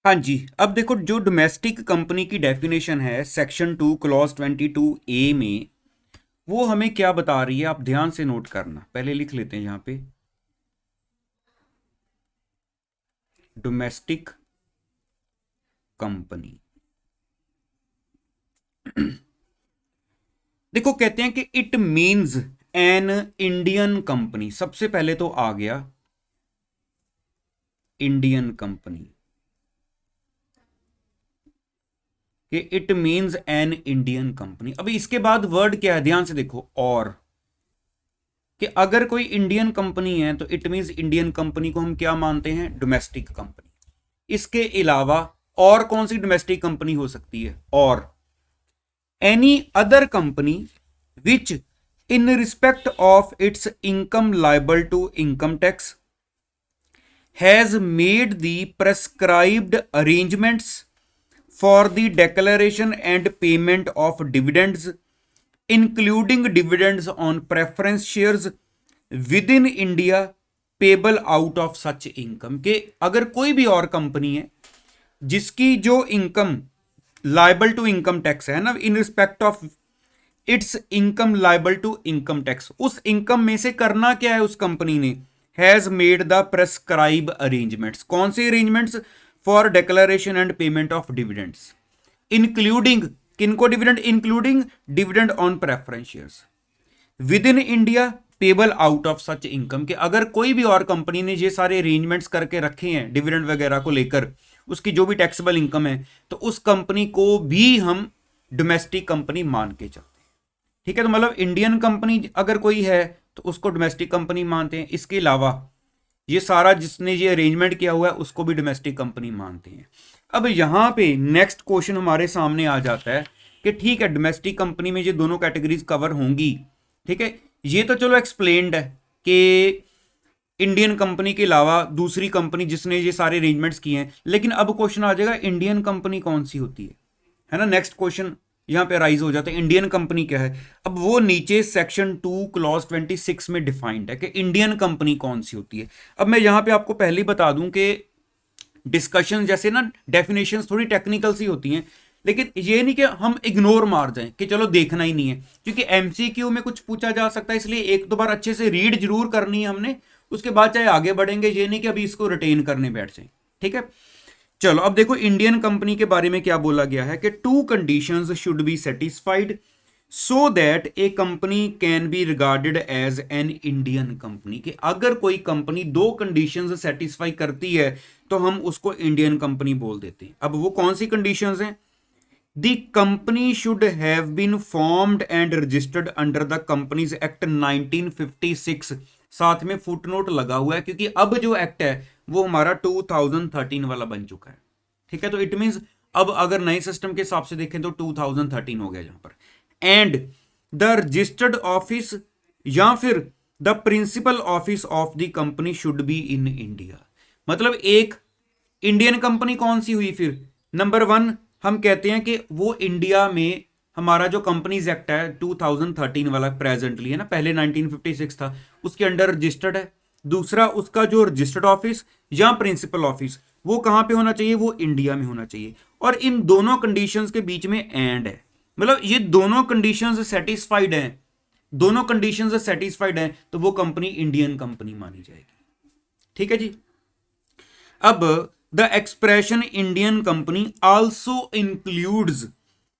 हाँ जी, अब देखो जो डोमेस्टिक कंपनी की डेफिनेशन है सेक्शन 2 क्लॉज 22A में, वो हमें क्या बता रही है, आप ध्यान से नोट करना। पहले लिख लेते हैं यहां पे, डोमेस्टिक कंपनी। देखो कहते हैं कि it means N Indian company. सबसे पहले तो आ गया इंडियन कंपनी, कि it means N Indian company. अभी इसके बाद वर्ड क्या है, ध्यान से देखो, और कि अगर कोई इंडियन कंपनी है तो इट मीन्स इंडियन कंपनी को हम क्या मानते हैं, डोमेस्टिक कंपनी। इसके अलावा और कौन सी डोमेस्टिक कंपनी हो सकती है, और any other company which in respect of its income liable to income tax has made the prescribed arrangements for the declaration and payment of dividends, including dividends on preference shares within India payable out of such income। के अगर कोई भी और company है जिसकी जो income liable to income tax है ना, in respect of its income liable to income tax, उस इनकम में से करना क्या है उस कंपनी ने, has made the prescribe arrangements. कौन से arrangements, for declaration and payment of dividends, including किनको dividend, including dividend on preference shares within India payable out of such income. के अगर कोई भी और कंपनी ने ये सारे अरेंजमेंट्स करके रखे हैं डिविडेंड वगैरह को लेकर, उसकी जो भी टैक्सेबल इनकम है, तो उस कंपनी को भी हम डोमेस्टिक कंपनी मान के चलते हैं। ठीक है, तो मतलब इंडियन कंपनी अगर कोई है तो उसको डोमेस्टिक कंपनी मानते हैं। इसके अलावा ये सारा जिसने ये अरेंजमेंट किया हुआ है उसको भी डोमेस्टिक कंपनी मानते हैं। अब यहां पे नेक्स्ट क्वेश्चन हमारे सामने आ जाता है कि ठीक है, डोमेस्टिक कंपनी में ये दोनों कैटेगरीज कवर होंगी। ठीक है, ये तो चलो एक्सप्लेन्ड है कि इंडियन कंपनी के अलावा दूसरी कंपनी जिसने ये सारे अरेंजमेंट्स किए हैं, लेकिन अब क्वेश्चन आ जाएगा इंडियन कंपनी कौन सी होती है ना। नेक्स्ट क्वेश्चन यहां पे राइज हो जाता है, इंडियन कंपनी क्या है। अब वो नीचे सेक्शन 2 क्लॉज 26 में डिफाइंड है कि इंडियन कंपनी कौन सी होती है। अब मैं यहां पे आपको पहले ही बता दूं कि डिस्कशन जैसे ना डेफिनेशंस थोड़ी टेक्निकल सी होती हैं, लेकिन ये नहीं कि हम इग्नोर मार जाएं कि चलो देखना ही नहीं है, क्योंकि एमसीक्यू में कुछ पूछा जा सकता है, इसलिए एक दो बार अच्छे से रीड जरूर करनी है हमने, उसके बाद चाहे आगे बढ़ेंगे। ये नहीं कि अभी इसको रिटेन करने बैठ जाए। ठीक है, चलो अब देखो इंडियन कंपनी के बारे में क्या बोला गया है कि two conditions should be satisfied so that a company can be regarded as an Indian company. कि अगर कोई कंपनी दो कंडीशंस सेटिस्फाई करती है तो हम उसको इंडियन कंपनी बोल देते हैं। अब वो कौन सी कंडीशंस हैं, the company should have been formed and registered under the companies act 1956। साथ में फुटनोट लगा हुआ है क्योंकि अब जो एक्ट है वो हमारा 2013 वाला बन चुका है। ठीक है, तो इट मींस अब अगर नए सिस्टम के हिसाब से देखें तो 2013 हो गया यहां पर। एंड द रजिस्टर्ड ऑफिस या फिर the principal office of the company should be in India. मतलब एक इंडियन कंपनी कौन सी हुई फिर, नंबर वन हम कहते हैं कि वो इंडिया में हमारा जो कंपनीज एक्ट है 2013 वाला प्रेजेंटली है ना, पहले 1956 था, उसके अंडर रजिस्टर्ड है। दूसरा उसका जो रजिस्टर्ड ऑफिस या प्रिंसिपल ऑफिस वो कहां पे होना चाहिए, वो इंडिया में होना चाहिए। और इन दोनों कंडीशंस के बीच में एंड है, मतलब ये दोनों कंडीशंस सेटिस्फाइड हैं, दोनों कंडीशंस सेटिस्फाइड हैं तो वो कंपनी इंडियन कंपनी मानी जाएगी। ठीक है जी। अब the expression Indian company also includes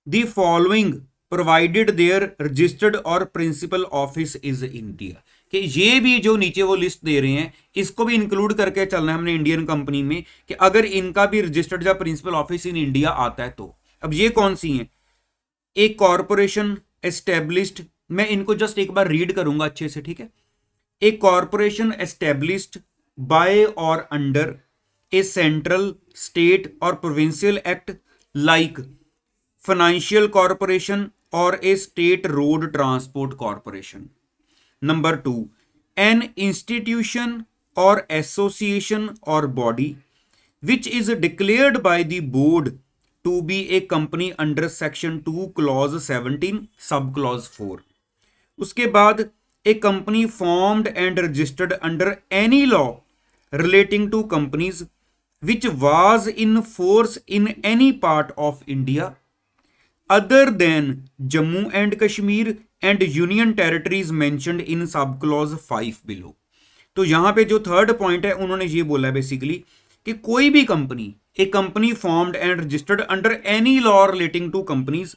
the following provided their registered और प्रिंसिपल ऑफिस इज इंडिया। कि ये भी जो नीचे वो लिस्ट दे रहे हैं इसको भी इंक्लूड करके चलना है हमने इंडियन कंपनी में, कि अगर इनका भी रजिस्टर्ड या प्रिंसिपल ऑफिस इन इंडिया आता है तो। अब ये कौन सी हैं, एक कॉरपोरेशन एस्टेब्लिश्ड, मैं इनको जस्ट एक बार रीड करूंगा अच्छे से। ठीक है, एक कॉरपोरेशन एस्टेब्लिश्ड बाय और अंडर ए सेंट्रल स्टेट और provincial act like financial corporation और a state road transport corporation. Number two, an institution और एसोसिएशन और body which is declared by the board to be a company under section 2 clause 17 sub clause 4। उसके बाद a company formed and registered under any law relating to companies which was in force in any part of India other than Jammu and Kashmir and Union Territories mentioned in subclause 5 below। तो यहां पे जो third point है उन्होंने ये बोला है basically कि कोई भी company, a company formed and registered under any law relating to companies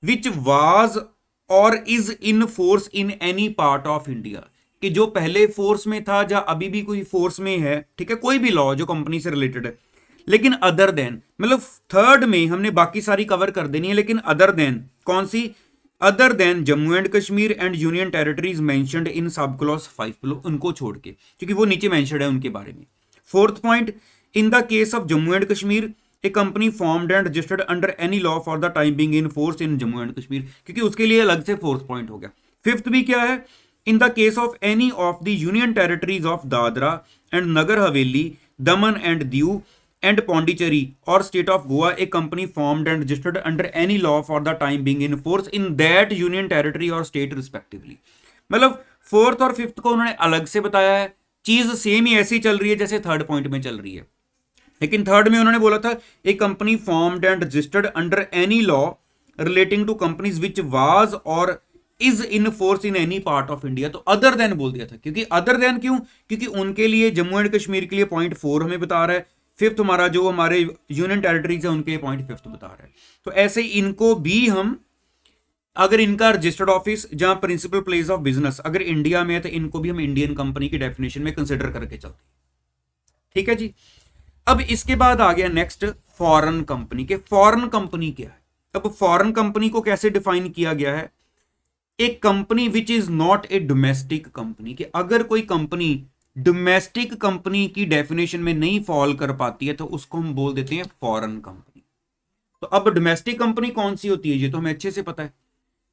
which was और is in force in any part of India, कि जो पहले फोर्स में था या अभी भी कोई फोर्स में है, ठीक है, कोई भी लॉ जो कंपनी से रिलेटेड है, लेकिन अदर देन, मतलब थर्ड में हमने बाकी सारी कवर कर देनी है, लेकिन अदर देन कौन सी, other than Jammu and Kashmir and union territories mentioned in sub clause 5 below, उनको छोड़ के, क्योंकि वो नीचे मेंशन्ड है उनके बारे में। Fourth point, in the case of Jammu and Kashmir A company formed and registered under any law for the time being in force in Jammu and Kashmir, क्योंकि उसके लिए अलग से फोर्थ पॉइंट हो गया। फिफ्थ भी क्या है, in the case of any of the union territories of Dadra and Nagar Haveli, Daman and Diu and Pondicherry or state of Goa, a company formed and registered under any law for the time being in force in that union territory or state respectively। मतलब fourth और fifth को उन्होंने अलग से बताया है, चीज same ही ऐसी चल रही है जैसे थर्ड पॉइंट में चल रही है, लेकिन थर्ड में उन्होंने बोला था a company formed and registered under any law relating to companies which was और is in force in any part of India, तो अदर देन बोल दिया था। क्योंकि अदर देन क्यों, क्योंकि उनके लिए जम्मू एंड कश्मीर के लिए पॉइंट 4 हमें बता रहा है, फिफ्थ हमारा जो हमारे यूनियन टेरिटरीज है उनके पॉइंट फिफ्थ बता रहा है। तो ऐसे इनको भी हम, अगर इनका रजिस्टर्ड ऑफिस जहां प्रिंसिपल प्लेस ऑफ बिजनेस अगर इंडिया में है, तो इनको भी हम इंडियन कंपनी की डेफिनेशन में कंसिडर करके चलते हैं। ठीक है जी। अब इसके बाद आ गया नेक्स्ट फॉरेन कंपनी के। फॉरेन कंपनी क्या है? अब फॉरेन कंपनी को कैसे डिफाइन किया गया है? एक company which is not a domestic company, कि अगर कोई कंपनी डोमेस्टिक कंपनी की डेफिनेशन में नहीं फॉल कर पाती है तो उसको हम बोल देते हैं फॉरेन कंपनी। तो अब डोमेस्टिक कंपनी कौन सी होती है, ये तो हमें अच्छे से पता है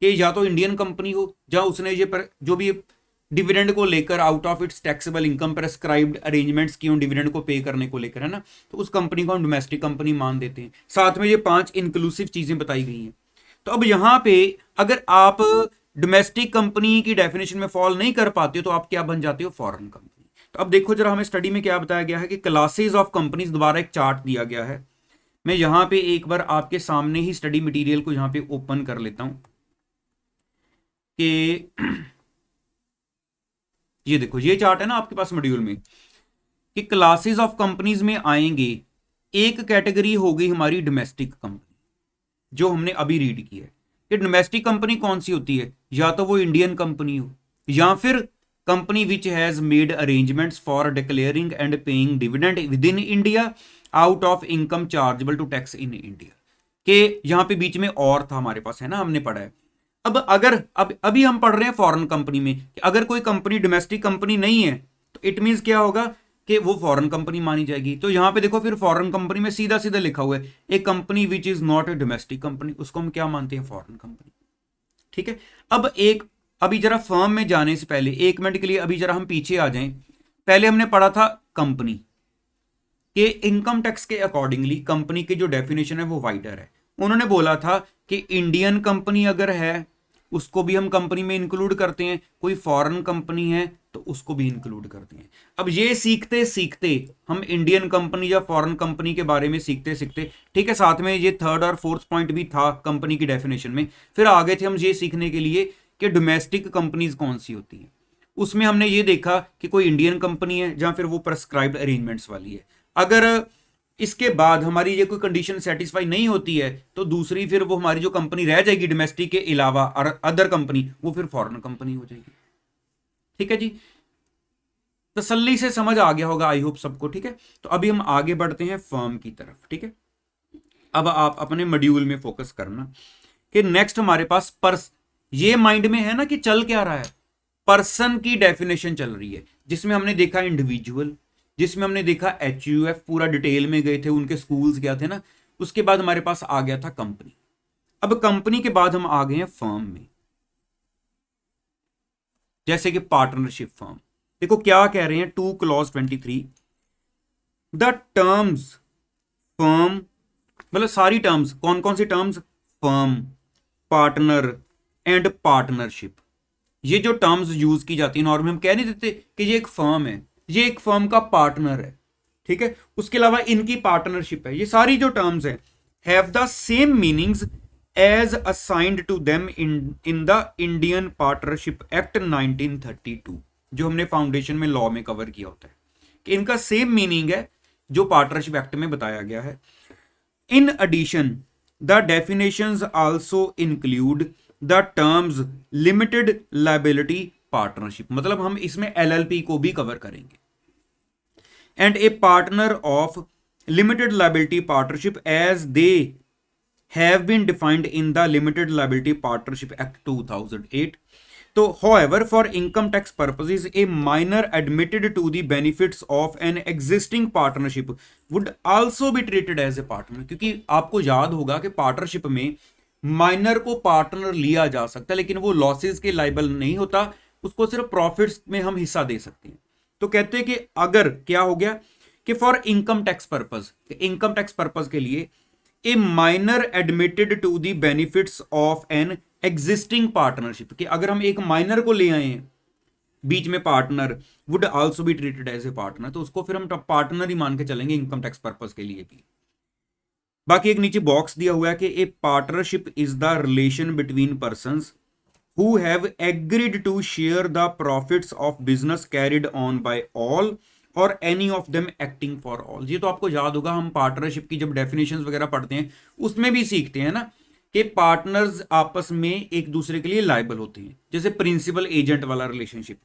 कि या तो इंडियन कंपनी हो जहां उसने ये जो भी डिविडेंड को लेकर out of its taxable income prescribed arrangements की उन डिविडेंड को पे करने को लेकर, है ना, तो उस कंपनी को हम डोमेस्टिक कंपनी मान देते हैं। साथ में ये 5 इंक्लूसिव चीजें बताई गई हैं। तो अब यहां पे अगर आप डोमेस्टिक कंपनी की डेफिनेशन में फॉल नहीं कर पाते हो तो आप क्या बन जाते हो? Foreign company. तो अब देखो जरा हमें स्टडी में क्या बताया गया है कि क्लासेस ऑफ कंपनीज, दोबारा एक चार्ट दिया गया है। मैं यहां पे एक बार आपके सामने ही स्टडी मटेरियल को यहां पे ओपन कर लेता हूं कि ये देखो, ये चार्ट है ना आपके पास मॉड्यूल में, कि क्लासेस ऑफ कंपनीज में आएंगे। एक कैटेगरी हो गई हमारी डोमेस्टिक कंपनी, जो हमने अभी रीड की है कि डोमेस्टिक कंपनी कौन सी होती है, या तो वो इंडियन कंपनी हो या फिर company which has made arrangements for declaring and paying dividend within India out of income chargeable to tax in India, के यहां पे बीच में और था हमारे पास, है ना, हमने पढ़ा है। अब अगर अभी हम पढ़ रहे हैं फॉरेन कंपनी में कि अगर कोई कंपनी डोमेस्टिक कंपनी नहीं है तो इट मींस क्या होगा कि वो फॉरेन कंपनी मानी जाएगी। तो यहां पे देखो फिर फॉरेन कंपनी में सीधा सीधा लिखा हुआ है एक company which is not a domestic company, उसको हम क्या मानते हैं? Foreign company. ठीक है। अब अभी जरा फर्म में जाने से पहले 1 मिनट के लिए अभी जरा हम पीछे आ जाएं। पहले हमने पढ़ा था कंपनी के इनकम टैक्स के अकॉर्डिंगली कंपनी की जो डेफिनेशन है वो वाइडर है। उन्होंने बोला था कि इंडियन कंपनी अगर है उसको भी हम कंपनी में इंक्लूड करते हैं, कोई फॉरेन कंपनी है तो उसको भी इंक्लूड करते हैं। अब ये सीखते सीखते हम इंडियन कंपनी या फॉरेन कंपनी के बारे में सीखते सीखते, ठीक है, साथ में ये थर्ड और फोर्थ पॉइंट भी था कंपनी की डेफिनेशन में, फिर आगे थे हम ये सीखने के लिए कि डोमेस्टिक कंपनीज कौन सी होती हैं। उसमें हमने ये देखा कि कोई इंडियन कंपनी है जहां फिर वो प्रेस्क्राइब्ड अरेंजमेंट्स वाली है। अगर इसके बाद हमारी ये कोई कंडीशन सेटिस्फाई नहीं होती है तो दूसरी फिर वो हमारी जो कंपनी रह जाएगी डोमेस्टिक के अलावा और अदर कंपनी, वो फिर फॉरेन कंपनी हो जाएगी। ठीक है जी, तसल्ली से समझ आ गया होगा आई होप सबको। ठीक है, तो अभी हम आगे बढ़ते हैं फर्म की तरफ। ठीक है, अब आप अपने मॉड्यूल में फोकस करना कि नेक्स्ट हमारे पास ये माइंड में है ना कि चल क्या रहा है, पर्सन की डेफिनेशन चल रही है, जिसमें हमने देखा इंडिविजुअल, जिसमें हमने देखा HUF, पूरा डिटेल में गए थे, उनके स्कूल्स क्या थे ना। उसके बाद हमारे पास आ गया था कंपनी। अब कंपनी के बाद हम आ गए हैं फर्म में, जैसे कि पार्टनरशिप फर्म। देखो क्या कह रहे हैं 2 क्लॉज 23, द टर्म्स फर्म, मतलब सारी टर्म्स, कौन कौन सी terms? Firm, partner and partnership. ये जो टर्म्स यूज की जाती है नॉर्मली हम कह नहीं देते कि ये एक फर्म है, ये एक फर्म का पार्टनर है, ठीक है, उसके अलावा इनकी पार्टनरशिप है, ये सारी जो टर्म्स है have the same meanings as assigned to them in the Indian partnership act 1932, जो हमने फाउंडेशन में लॉ में कवर किया होता है कि इनका सेम मीनिंग है जो पार्टनरशिप एक्ट में बताया गया है। In addition the definitions also include the terms limited liability partnership, मतलब हम इसमें एलएलपी को भी कवर करेंगे, and a partner of limited liability partnership as they have been defined in the Limited Liability Partnership Act 2008. So, however, for income tax purposes, a minor admitted to the benefits of an existing partnership would also be treated as a partner. क्योंकि आपको याद होगा कि partnership में minor को partner लिया जा सकता है, लेकिन वो लॉसेस के लाइबल नहीं होता, उसको सिर्फ प्रॉफिट्स में हम हिस्सा दे सकते हैं। तो कहते हैं कि अगर क्या हो गया कि for income tax purpose, income tax purpose के लिए a minor admitted to the benefits of an existing partnership, कि अगर हम एक माइनर को ले आए हैं बीच में partner, would also be treated as a partner, तो उसको फिर हम पार्टनर ही मान के चलेंगे इनकम टैक्स पर्पज के लिए भी। बाकी एक नीचे बॉक्स दिया हुआ है कि a partnership is the relation between persons who have agreed to share the profits of business carried on by all और any of them acting for all. ये तो आपको याद होगा, हम पार्टनरशिप की जब डेफिनेशंस वगैरह पढ़ते हैं उसमें भी सीखते हैं ना कि पार्टनर्स आपस में एक दूसरे के लिए लायबल होते हैं, जैसे प्रिंसिपल एजेंट वाला relationship.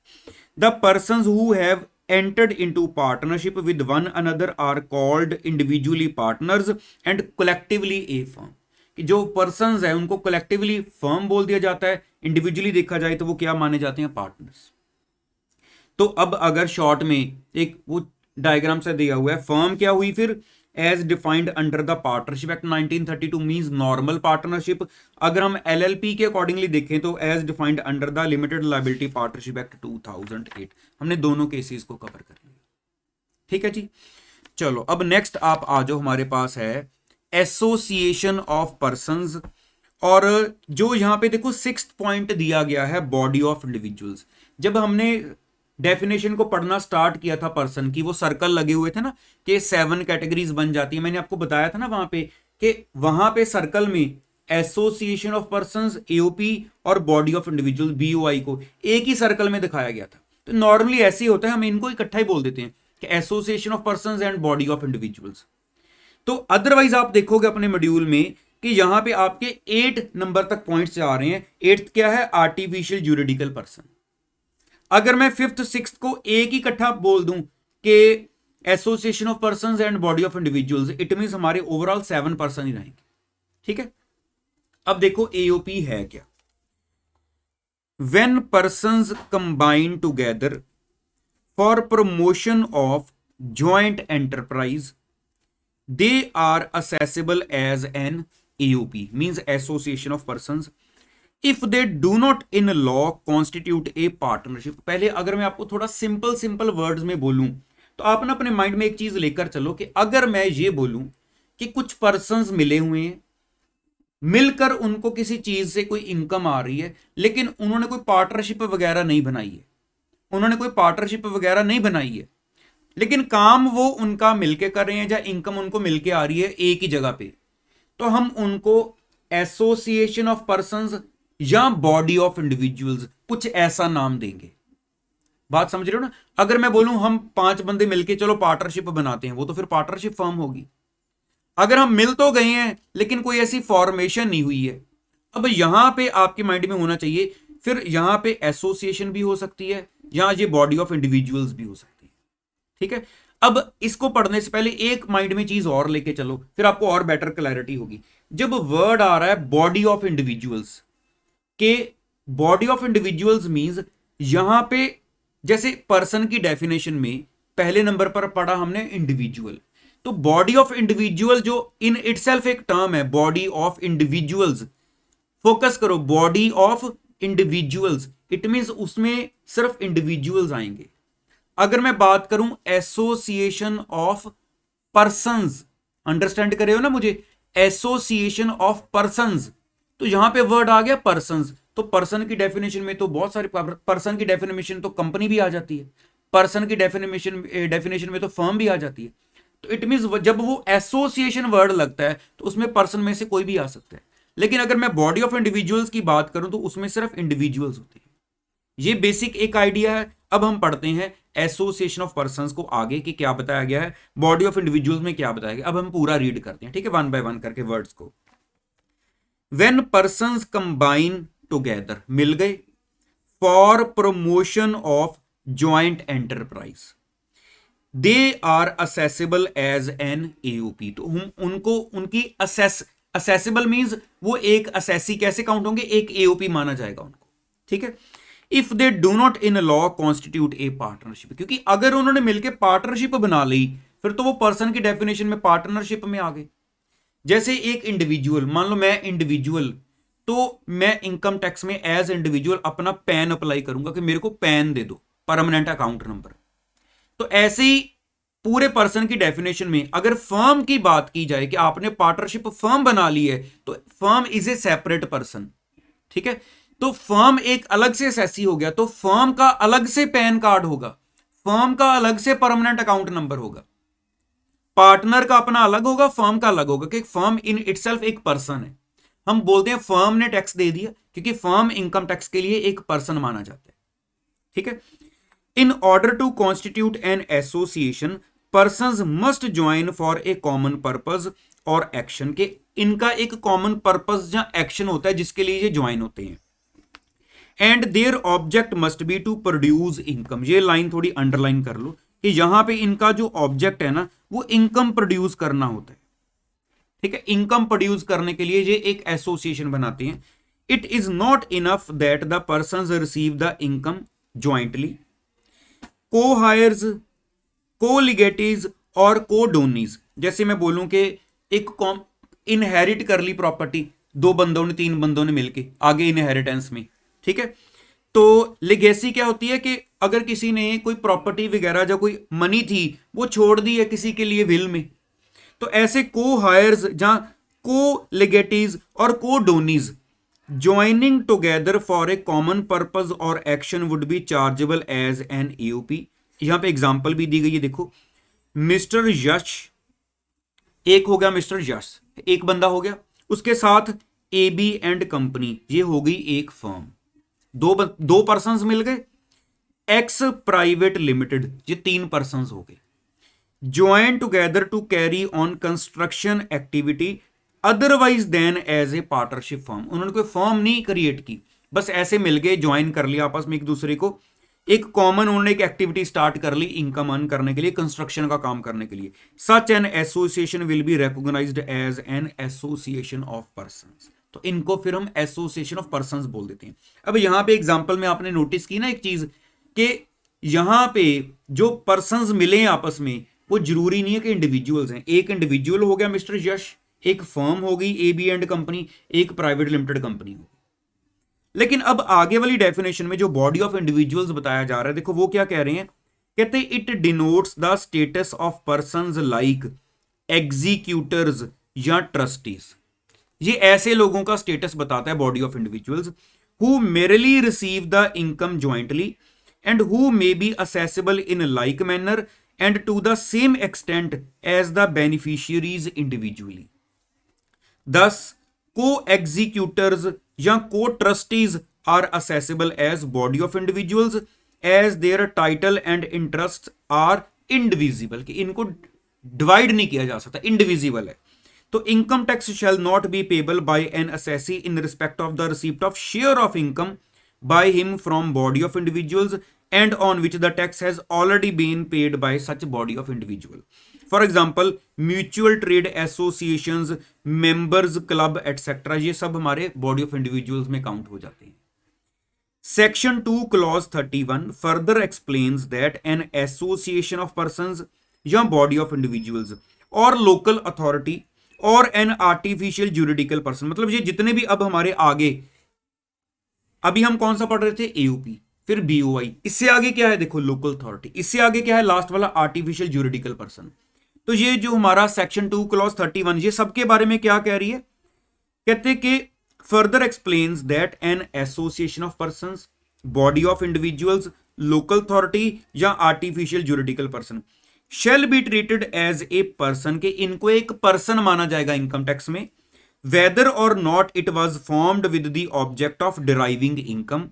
The persons who have entered into partnership with one another are called individually partners and collectively a firm, कि जो पर्संस है उनको कलेक्टिवली फर्म बोल दिया जाता है, इंडिविजुअली देखा जाए तो वो क्या माने जाते हैं, पार्टनर्स। तो अब अगर शॉर्ट में एक वो डायग्राम से दिया हुआ है, फर्म क्या हुई फिर, as defined under the partnership act 1932 means normal partnership. अगर हम एलएलपी के अकॉर्डिंगली देखें तो as defined under the limited liability partnership act 2008। हमने दोनों केसेस को कवर कर लिया, ठीक है जी। चलो अब नेक्स्ट आप आ जाओ, हमारे पास है एसोसिएशन ऑफ पर्संस, और जो यहां पे देखो 6th पॉइंट दिया गया है बॉडी ऑफ इंडिविजुअल्स। जब हमने डेफिनेशन को पढ़ना स्टार्ट किया था पर्सन की, वो सर्कल लगे हुए थे ना कि 7 कैटेगरीज बन जाती है, मैंने आपको बताया था ना वहां पे कि वहां पे सर्कल में एसोसिएशन ऑफ पर्संस, एओपी और बॉडी ऑफ इंडिविजुअल बीओआई को एक ही सर्कल में दिखाया गया था। तो नॉर्मली ऐसे ही होता है, हम इनको इकट्ठा ही बोल देते हैं कि association of persons and body of individuals. तो अदरवाइज आप देखोगे अपने मॉड्यूल में कि यहां पे आपके 8 नंबर तक पॉइंट्स आ रहे हैं। 8th क्या है, आर्टिफिशियल ज्यूरिडिकल पर्सन। अगर मैं 5th 6th को एक ही इकट्ठा बोल दूं कि association of persons and body of individuals, it means हमारे ओवरऑल 7 पर्सन ही रहेंगे, ठीक है। अब देखो एओपी है क्या, when persons combine together for promotion of joint enterprise they are assessable as an AOP, means association of persons, if they do not in law constitute a partnership. पहले अगर मैं आपको थोड़ा सिंपल वर्ड्स में बोलूं तो आप ना अपने माइंड में एक चीज लेकर चलो कि अगर मैं ये बोलूं कि कुछ पर्संस मिले हुए हैं, मिलकर उनको किसी चीज से कोई इनकम आ रही है, लेकिन उन्होंने कोई पार्टनरशिप वगैरह नहीं बनाई है, लेकिन काम वो उनका मिलके कर रहे हैं या इनकम उनको मिलके आ रही है एक ही जगह पे, तो हम उनको एसोसिएशन ऑफ पर्संस या बॉडी ऑफ इंडिविजुअल्स कुछ ऐसा नाम देंगे। बात समझ रहे हो ना। अगर मैं बोलूं हम 5 बंदे मिलके चलो पार्टनरशिप बनाते हैं, वो तो फिर पार्टनरशिप फर्म होगी। अगर हम मिल तो गए हैं लेकिन कोई ऐसी फॉर्मेशन नहीं हुई है, अब यहां पे आपके माइंड में होना चाहिए फिर यहां पे एसोसिएशन भी हो सकती है, यहां ये बॉडी ऑफ इंडिविजुअल्स भी हो सकती है, ठीक है। अब इसको पढ़ने से पहले एक माइंड में चीज और लेके चलो, फिर आपको और बेटर क्लैरिटी होगी। जब वर्ड आ रहा है बॉडी ऑफ इंडिविजुअल्स, के बॉडी ऑफ इंडिविजुअल्स मींस यहां पे जैसे पर्सन की डेफिनेशन में पहले नंबर पर पढ़ा हमने इंडिविजुअल, तो बॉडी ऑफ इंडिविजुअल जो इन इटसेल्फ एक टर्म है, बॉडी ऑफ इंडिविजुअल्स। फोकस करो, body of individuals, it means उसमें सिर्फ इंडिविजुअल्स आएंगे। अगर मैं बात करूं एसोसिएशन ऑफ पर्संस, अंडरस्टैंड करे हो ना मुझे, एसोसिएशन ऑफ पर्संस, तो यहां पे वर्ड आ गया पर्संस। तो पर्सन की डेफिनेशन में तो बहुत सारे, पर्सन की डेफिनेशन तो कंपनी भी आ जाती है, पर्सन की डेफिनेशन में तो फर्म भी आ जाती है। तो इट मींस जब वो एसोसिएशन वर्ड लगता है तो उसमें पर्सन में से कोई भी आ सकता है। लेकिन अगर मैं बॉडी ऑफ इंडिविजुअल्स की बात करूं तो उसमें सिर्फ इंडिविजुअल्स होते हैं। ये बेसिक एक आइडिया है। अब हम पढ़ते हैं एसोसिएशन ऑफ पर्संस को आगे कि क्या बताया गया है, बॉडी ऑफ इंडिविजुअल्स में क्या बताया गया। अब हम पूरा रीड करते हैं, ठीक है, वन बाय वन करके वर्ड्स को। व्हेन पर्संस कंबाइन टुगेदर, मिल गए, for promotion of joint enterprise, they are assessable as an AOP. तो हम उनको उनकी असेसेबल मींस वो एक असेसी कैसे काउंट होंगे, एक एओपी माना जाएगा उनको, ठीक है। If they do not in law constitute a partnership, क्योंकि अगर उन्होंने मिलकर पार्टनरशिप बना ली फिर तो वो पर्सन की डेफिनेशन में पार्टनरशिप में आ गए। जैसे एक इंडिविजुअल, मान लो मैं इंडिविजुअल, तो मैं इनकम टैक्स में एज इंडिविजुअल अपना पैन अप्लाई करूंगा कि मेरे को पैन दे दो, परमानेंट अकाउंट नंबर। तो ऐसे ही पूरे पर्सन की डेफिनेशन में अगर फर्म की बात की जाए कि आपने पार्टनरशिप फर्म बना ली है तो firm is a separate person, ठीक है। तो फर्म एक अलग से एसएससी हो गया, तो फर्म का अलग से पैन कार्ड होगा, फर्म का अलग से परमानेंट अकाउंट नंबर होगा, पार्टनर का अपना अलग होगा, फर्म का अलग होगा, कि फर्म इन इटसेल्फ एक पर्सन है। हम बोलते हैं फर्म ने टैक्स दे दिया क्योंकि फर्म इनकम टैक्स के लिए एक पर्सन माना जाता है, ठीक है। In order to constitute an association, persons must join for a common purpose और एक्शन, के इनका एक कॉमन पर्पज या एक्शन होता है जिसके लिए ये ज्वाइन होते हैं। And their object must be to produce income, ये लाइन थोड़ी अंडरलाइन कर लो कि यहां पे इनका जो ऑब्जेक्ट है ना वो इनकम प्रोड्यूस करना होता है, ठीक है। इनकम प्रोड्यूस करने के लिए ये एक एसोसिएशन बनाते हैं। It is not enough that the persons receive the income jointly, को हायर्स, को लिगेटीज और को डोनीज। जैसे मैं बोलूं कि एक इनहेरिट कर ली प्रॉपर्टी, दो बंदों ने, तीन बंदों ने मिलके आगे इनहेरिटेंस में, ठीक है। तो लिगेसी क्या होती है कि अगर किसी ने कोई प्रॉपर्टी वगैरह जो कोई मनी थी वो छोड़ दी है किसी के लिए विल में, तो ऐसे को हायर्स जहां को लिगेटीज और co donees joining together for a common purpose और action would be chargeable as an AOP. यहां पे एग्जांपल भी दी गई है, देखो, मिस्टर यश, एक हो गया मिस्टर यश, एक बंदा हो गया, उसके साथ ए बी एंड कंपनी, ये हो गई एक फर्म, दो पर्संस मिल गए, एक्स प्राइवेट लिमिटेड, ये तीन पर्संस हो गए, join together to carry on construction activity otherwise than as a partnership firm. उन्होंने कोई फर्म नहीं क्रिएट की, बस ऐसे मिल गए, ज्वाइन कर लिया आपस में एक दूसरे को, एक कॉमन उन्होंने एक एक्टिविटी स्टार्ट कर ली इनकम अर्न करने के लिए, कंस्ट्रक्शन का काम करने के लिए। Such an association will be recognised as an association of persons. तो इनको फिर हम एसोसिएशन ऑफ पर्संस बोल देते हैं। अब यहां पे एग्जांपल में आपने नोटिस की ना एक चीज कि यहां पे जो पर्संस मिले हैं आपस में वो जरूरी नहीं है कि इंडिविजुअल्स हैं। एक इंडिविजुअल हो गया मिस्टर यश, एक फर्म हो गई ए बी एंड कंपनी, एक प्राइवेट लिमिटेड कंपनी होगी। लेकिन अब आगे वाली डेफिनेशन में जो बॉडी ऑफ इंडिविजुअल्स बताया जा रहा है, देखो वो क्या कह रहे हैं, कहते हैं it denotes the status of persons like executors या ट्रस्टीज। ये ऐसे लोगों का स्टेटस बताता है body of individuals who merely receive the income jointly and who may be assessable in like manner and to the same extent as the beneficiaries individually. Thus, co-executors या co-trustees are accessible as body of individuals as their title and interests are indivisible, कि इनको divide नहीं किया जा सकता, indivisible है। तो income tax shall not be payable by an assessee in respect of the receipt of share of income by him from body of individuals and on which the tax has already been paid by such body of individual. For example mutual trade associations, members club etcetera, ये सब हमारे body of individuals में count हो जाते हैं। Section 2 clause 31 further explains that an association of persons या body of individuals और local authority और एन आर्टिफिशियल ज्यूरिडिकल पर्सन, मतलब ये जितने भी अब हमारे आगे, अभी हम कौन सा पढ़ रहे थे, एयूपी, फिर बीओआई, इससे आगे क्या है, देखो लोकल अथॉरिटी, इससे आगे क्या है, लास्ट वाला आर्टिफिशियल ज्यूरिडिकल पर्सन। तो ये जो हमारा सेक्शन 2 क्लॉज 31 ये सबके बारे में क्या कह रही है, कहते कि further explains that an association of persons, body of individuals, local authority या artificial juridical person shall be treated as a person, के इनको एक पर्सन माना जाएगा इनकम टैक्स में, वेदर और not it was formed with the object of deriving income,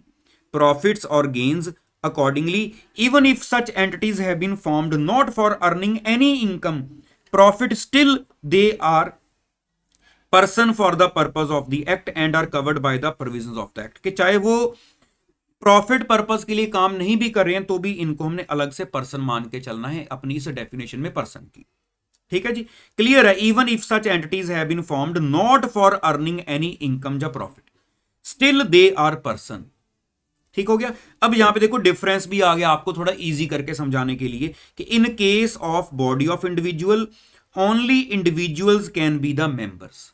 profits और gains accordingly, even if such entities have been formed not for earning any income profit, still they are person for the purpose of the act and are covered by the provisions of the act, कि चाहे वो profit purpose के लिए काम नहीं भी कर रहे हैं तो भी इनको हमने अलग से पर्सन मान के चलना है अपनी इस डेफिनेशन में पर्सन की। ठीक है जी, क्लियर है। Even if such entities have been formed not for earning any income या profit, still they are person. ठीक हो गया। अब यहां पे देखो डिफरेंस भी आ गया आपको थोड़ा इजी करके समझाने के लिए कि in case of body of individual only individuals can be the members,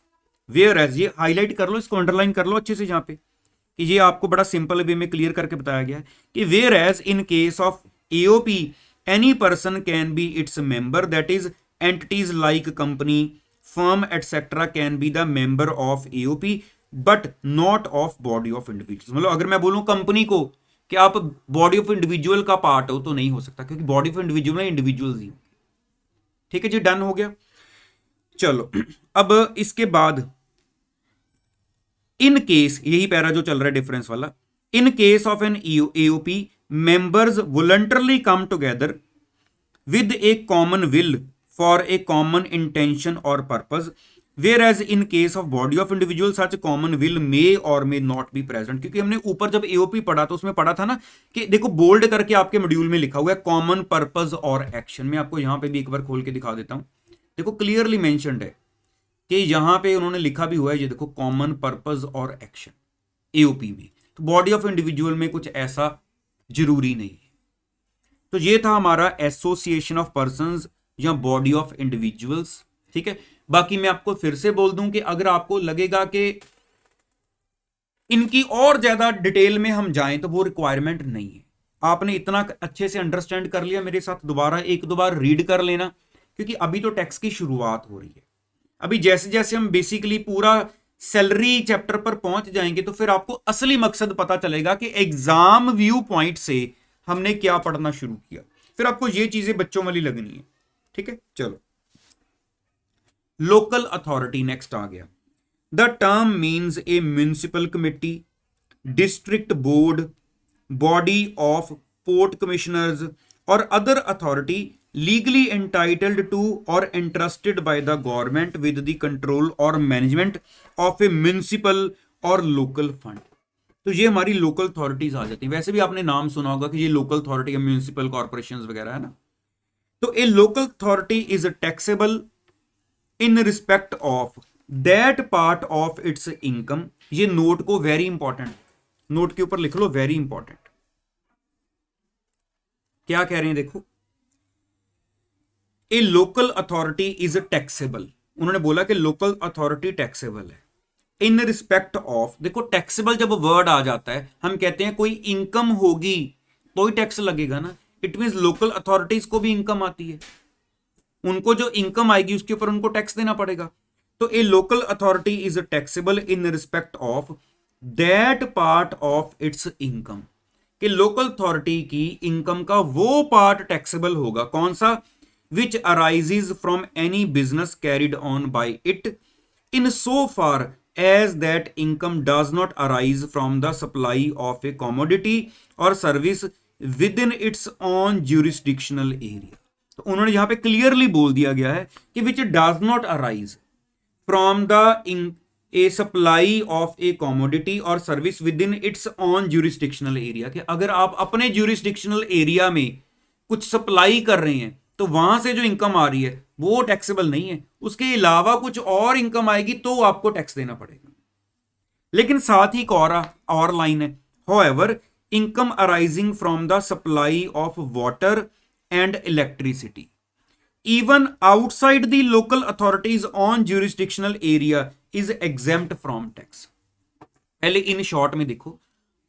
whereas, ये हाईलाइट कर लो, इसको अंडरलाइन कर लो अच्छे से यहां पे कि ये आपको बड़ा सिंपल वे में क्लियर करके बताया गया है कि whereas in case of AOP any person can be its member, that is entities like company firm etcetera can be the member of AOP but not of body of individual. मतलब अगर मैं बोलूं company को कि आप body of individual का part हो तो नहीं हो सकता, क्योंकि बॉडी ऑफ इंडिविजुअल में इंडिविजुअल्स ही। ठीक है जी, डन हो गया। चलो अब इसके बाद इन केस, यही पैरा जो चल रहा है डिफरेंस वाला, in case of an AOP members voluntarily come together with a common will for a common intention और purpose, whereas in case of body of individual such common will may or may not be present। क्योंकि हमने ऊपर जब AOP पढ़ा तो उसमें पढ़ा था ना कि देखो बोल्ड करके आपके मॉड्यूल में लिखा हुआ है कॉमन पर्पस और एक्शन। मैं आपको यहां पे भी एक बार खोल के दिखा देता हूं, देखो क्लियरली मेंशन्ड है कि यहां पे उन्होंने लिखा भी हुआ है, ये देखो कॉमन पर्पस और एक्शन एओपी में। तो बॉडी ऑफ इंडिविजुअल में कुछ ऐसा जरूरी नहीं है। तो ये था हमारा एसोसिएशन ऑफ पर्संस या बॉडी ऑफ इंडिविजुअल्स। ठीक है, बाकी मैं आपको फिर से बोल दूं कि अगर आपको लगेगा कि इनकी और ज्यादा डिटेल में हम जाएं तो वो रिक्वायरमेंट नहीं है। आपने इतना अच्छे से अंडरस्टैंड कर लिया, मेरे साथ दोबारा एक दो बार रीड कर लेना, क्योंकि अभी तो टैक्स की शुरुआत हो रही है। अभी जैसे जैसे हम बेसिकली पूरा सैलरी चैप्टर पर पहुंच जाएंगे तो फिर आपको असली मकसद पता चलेगा कि एग्जाम व्यू पॉइंट से हमने क्या पढ़ना शुरू किया, फिर आपको ये चीजें बच्चों वाली लगनी है। ठीक है, चलो लोकल अथॉरिटी नेक्स्ट आ गया। The term means a municipal committee, district board, body of port commissioners और other authority legally entitled to और entrusted by the government with the control और मैनेजमेंट ऑफ ए म्यूनिसिपल और local fund. तो ये हमारी local authorities आ जाती हैं। वैसे भी आपने नाम सुना होगा कि ये लोकल अथॉरिटी या म्यूनिसिपल कॉर्पोरेशंस वगैरह है ना। तो a local authority is taxable in respect of that part of its income. ये नोट को वेरी इंपॉर्टेंट, नोट के ऊपर लिख लो वेरी इंपॉर्टेंट। क्या कह रहे हैं देखो, ए लोकल अथॉरिटी इज टैक्सेबल। उन्होंने बोला कि लोकल अथॉरिटी टैक्सेबल है इन रिस्पेक्ट ऑफ। देखो टैक्सेबल जब वर्ड आ जाता है हम कहते हैं कोई इनकम होगी तो ही टैक्स लगेगा ना। इट मींस लोकल अथॉरिटीज को भी इनकम आती है, उनको जो इनकम आएगी उसके ऊपर उनको टैक्स देना पड़ेगा। तो a local authority is taxable in respect of that part of its income. कि लोकल अथॉरिटी की इनकम का वो पार्ट टैक्सेबल होगा, कौन सा, which arises from any business carried on by it in so far as that income does not arise from the supply of a commodity और service within its own jurisdictional area. तो उन्होंने यहां पे clearly बोल दिया गया है कि which does not arise from the a supply of a commodity और service within its own jurisdictional area. कि अगर आप अपने ज्यूरिस्डिक्शनल एरिया में कुछ सप्लाई कर रहे हैं तो वहां से जो इनकम आ रही है वो टैक्सेबल नहीं है, उसके अलावा कुछ और इनकम आएगी तो आपको टैक्स देना पड़ेगा। लेकिन साथ ही एक और लाइन है, however income arising from the supply of water and electricity even outside the local authorities on jurisdictional area is exempt from tax। पहले इन शॉर्ट में देखो,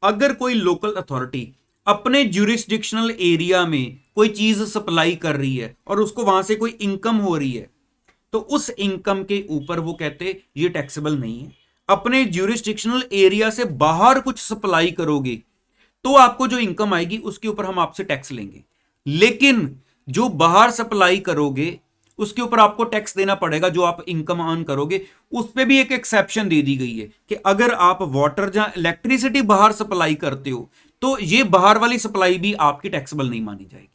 अगर कोई लोकल अथॉरिटी अपने ज्यूरिस्डिक्शनल एरिया में कोई चीज सप्लाई कर रही है और उसको वहां से कोई इनकम हो रही है तो उस इनकम के ऊपर वो कहते ये टैक्सेबल नहीं है। अपने ज्यूरिस्डिक्शनल एरिया से बाहर कुछ सप्लाई करोगे तो आपको जो इनकम आएगी उसके ऊपर हम आपसे टैक्स लेंगे। लेकिन जो बाहर सप्लाई करोगे उसके ऊपर आपको टैक्स देना पड़ेगा, जो आप इनकम अर्न करोगे उस पे भी एक एक्सेप्शन दे दी गई है कि अगर आप वाटर या इलेक्ट्रिसिटी बाहर सप्लाई करते हो तो ये बाहर वाली सप्लाई भी आपकी टैक्सेबल नहीं मानी जाएगी।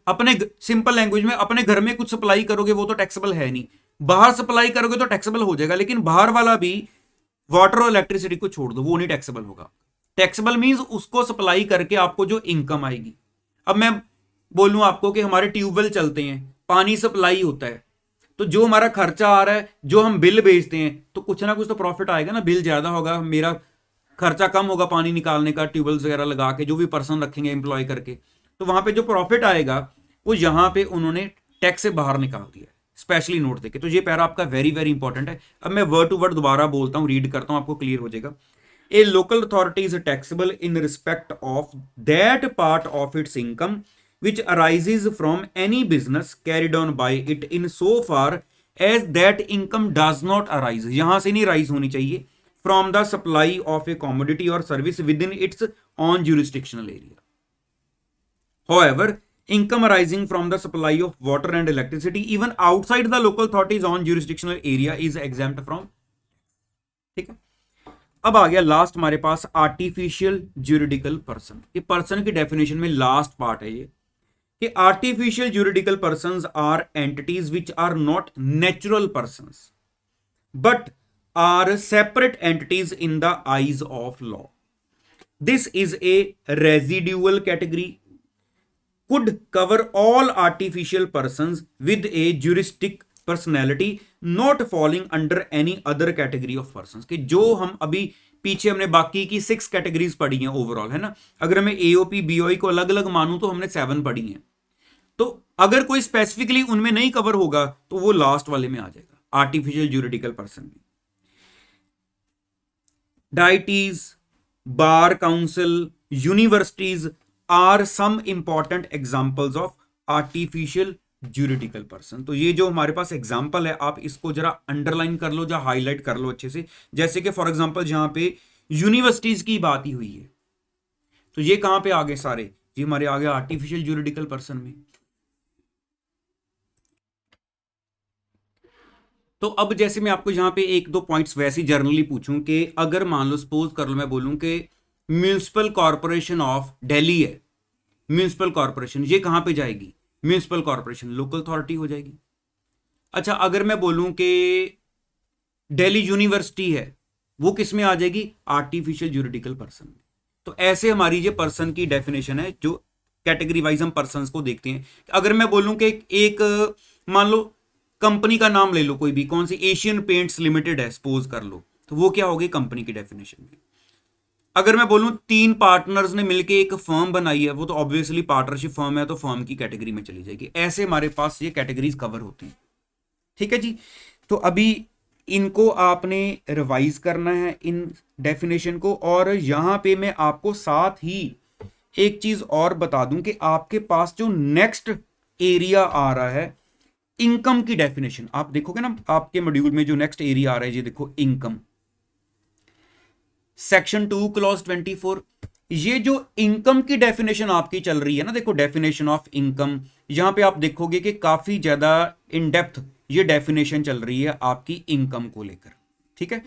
अपने सिंपल लैंग्वेज में अपने घर में कुछ सप्लाई करोगे वो तो टैक्सेबल है नहीं, बाहर सप्लाई करोगे तो टैक्सेबल हो जाएगा, लेकिन बाहर वाला भी वाटर और इलेक्ट्रिसिटी को छोड़ दो, वो नहीं टैक्सेबल होगा। टैक्सेबल मींस उसको सप्लाई करके आपको जो इनकम आएगी। अब मैं बोलूं आपको कि हमारे ट्यूबवेल चलते हैं, पानी सप्लाई होता है, तो जो हमारा खर्चा आ रहा है, जो हम बिल बेचते हैं, तो कुछ ना कुछ तो प्रॉफिट आएगा ना, बिल ज्यादा होगा, मेरा खर्चा कम होगा पानी निकालने का, ट्यूबवेल वगैरह लगा के जो भी पर्सन रखेंगे एम्प्लॉय करके, तो वहां पे जो प्रॉफिट आएगा वो यहां पे उन्होंने टैक्स से बाहर निकाल दिया है, स्पेशली नोट देके। तो ये पैरा आपका वेरी वेरी इंपॉर्टेंट है। अब मैं वर्ड टू वर्ड दोबारा बोलता हूं, रीड करता हूं, आपको क्लियर हो जाएगा। ए local authority is taxable in respect of that part of its income which arises from any business carried on by it in so far as that income does not arise, यहां से नहीं rise होनी चाहिए, from the supply of a commodity or service within its own jurisdictional area. However, income arising from the supply of water and electricity even outside the local authority's own jurisdictional area is exempt from। ठीक है, अब आ गया last हमारे पास artificial juridical person. ये person की definition में last part है ये कि artificial juridical persons are entities which are not natural persons but are separate entities in the eyes of law. This is a residual category, could cover all artificial persons with a juristic personality not falling under any other category of persons. कि जो हम अभी पीछे हमने बाकी की 6 categories पढ़ी हैं ओवरऑल, है ना, अगर मैं एओपी बीओई को अलग अलग मानूं तो हमने 7 पढ़ी हैं, तो अगर कोई स्पेसिफिकली उनमें नहीं कवर होगा तो वो लास्ट वाले में आ जाएगा, आर्टिफिशियल ज्यूरिडिकल पर्सन में। Deities, bar council, universities are some important examples of artificial juridical person. तो ये जो हमारे पास एग्जांपल है आप इसको जरा अंडरलाइन कर लो या हाईलाइट कर लो अच्छे से। जैसे कि फॉर एग्जांपल जहां पे यूनिवर्सिटीज की बात ही हुई है, तो ये कहां पे आ गए सारे, ये हमारे आ गए आर्टिफिशियल ज्यूरिडिकल पर्सन में। तो अब जैसे मैं आपको यहां पे एक दो पॉइंट्स वैसे जर्नली पूछूं कि अगर मान लो सपोज कर लो मैं बोलूं कि म्यूनिसिपल कॉर्पोरेशन ऑफ दिल्ली है, म्यूनिसिपल कॉर्पोरेशन ये कहां पे जाएगी, म्यूनिसिपल कॉर्पोरेशन लोकल अथॉरिटी हो जाएगी। अच्छा, अगर मैं बोलूं कि दिल्ली यूनिवर्सिटी है, वो किस में आ जाएगी, आर्टिफिशियल ज्यूरिडिकल पर्सन में। तो ऐसे हमारी ये पर्सन की डेफिनेशन है, जो कैटेगरी वाइज हम पर्संस को देखते हैं। अगर मैं बोलूं कि एक मान लो कंपनी का नाम ले लो कोई भी, कौन सी, एशियन पेंट्स लिमिटेड है सपोज कर लो, तो वो क्या होगी, कंपनी की डेफिनेशन में। अगर मैं बोलूं 3 पार्टनर्स ने मिलकर एक फर्म बनाई है, वो तो ऑब्वियसली पार्टनरशिप फर्म है, तो फर्म की कैटेगरी में चली जाएगी। ऐसे हमारे पास ये कैटेगरीज कवर होती हैं। ठीक है जी, तो अभी इनको आपने रिवाइज करना है इन डेफिनेशन को। और यहां पे मैं आपको साथ ही एक चीज और बता दूं कि आपके पास जो नेक्स्ट एरिया आ रहा है इनकम की डेफिनेशन, आप देखोगे ना आपके मॉड्यूल में जो नेक्स्ट एरिया आ रहा है, ये देखो इनकम, सेक्शन 2 क्लॉज 24। ये जो इनकम की डेफिनेशन आपकी चल रही है ना, देखो डेफिनेशन ऑफ इनकम, यहां पे आप देखोगे कि काफी ज्यादा इन डेप्थ ये डेफिनेशन चल रही है आपकी इनकम को लेकर। ठीक है,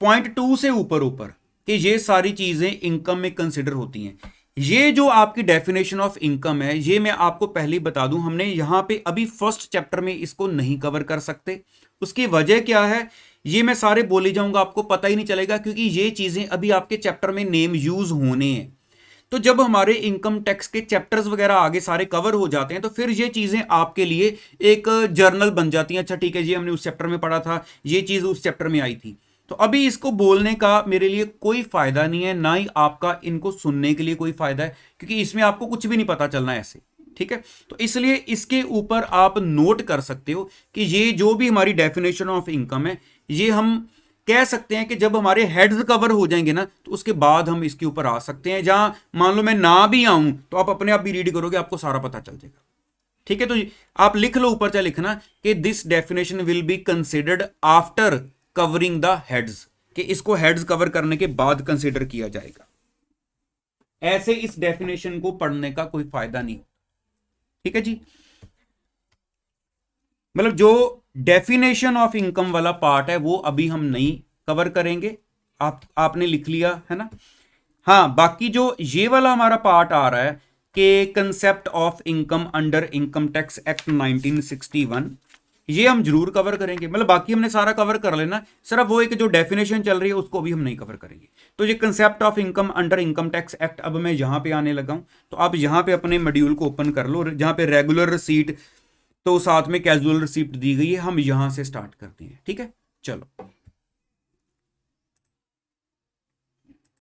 पॉइंट 2 से ऊपर ऊपर कि ये सारी चीजें इनकम में कंसिडर होती हैं। ये जो आपकी डेफिनेशन ऑफ इनकम है, ये मैं आपको पहले बता दूं, हमने यहां पे अभी फर्स्ट चैप्टर में इसको नहीं कवर कर सकते। उसकी वजह क्या है, ये मैं सारे बोले जाऊंगा, आपको पता ही नहीं चलेगा, क्योंकि ये चीजें अभी आपके चैप्टर में नेम यूज होने हैं। तो जब हमारे इनकम टैक्स के चैप्टर्स वगैरह आगे सारे कवर हो जाते हैं, तो फिर ये चीजें आपके लिए एक जर्नल बन जाती हैं। अच्छा ठीक है जी, हमने उस चैप्टर में पढ़ा था, ये चीज उस चैप्टर में आई थी, तो अभी इसको बोलने का मेरे लिए कोई फायदा नहीं है, ना ही आपका इनको सुनने के लिए कोई फायदा है, क्योंकि इसमें आपको कुछ भी नहीं पता चलना ऐसे। ठीक है, तो इसलिए इसके ऊपर आप नोट कर सकते हो कि ये जो भी हमारी डेफिनेशन ऑफ इनकम है, ये हम कह सकते हैं कि जब हमारे हेड्स कवर हो जाएंगे ना, तो उसके बाद हम इसके ऊपर आ सकते हैं। जहां मान लो मैं ना भी आऊं तो आप अपने आप भी रीड करोगे, आपको सारा पता चल जाएगा। ठीक है, तो आप लिख लो ऊपर, चाहे लिखना कि this definition will be considered after covering the heads, कि इसको हेड्स कवर करने के बाद कंसिडर किया जाएगा। ऐसे इस डेफिनेशन को पढ़ने का कोई फायदा नहीं। ठीक है जी। मतलब जो डेफिनेशन ऑफ इनकम वाला पार्ट है वो अभी हम नहीं कवर करेंगे, आपने लिख लिया है ना। हाँ, बाकी जो ये वाला हमारा पार्ट आ रहा है कि concept of income under income tax act 1961, ये हम जरूर कवर करेंगे। मतलब बाकी हमने सारा कवर कर लेना, सिर्फ वो एक जो डेफिनेशन चल रही है उसको भी हम नहीं कवर करेंगे। तो ये concept of income under income tax act, अब मैं यहां पे आने लगा हूं, तो आप यहां पे अपने मॉड्यूल को ओपन कर लो, जहां पे रेगुलर रिसीट तो साथ में कैजुअल रिसिप्ट दी गई है, हम यहां से स्टार्ट करते हैं। ठीक है, चलो।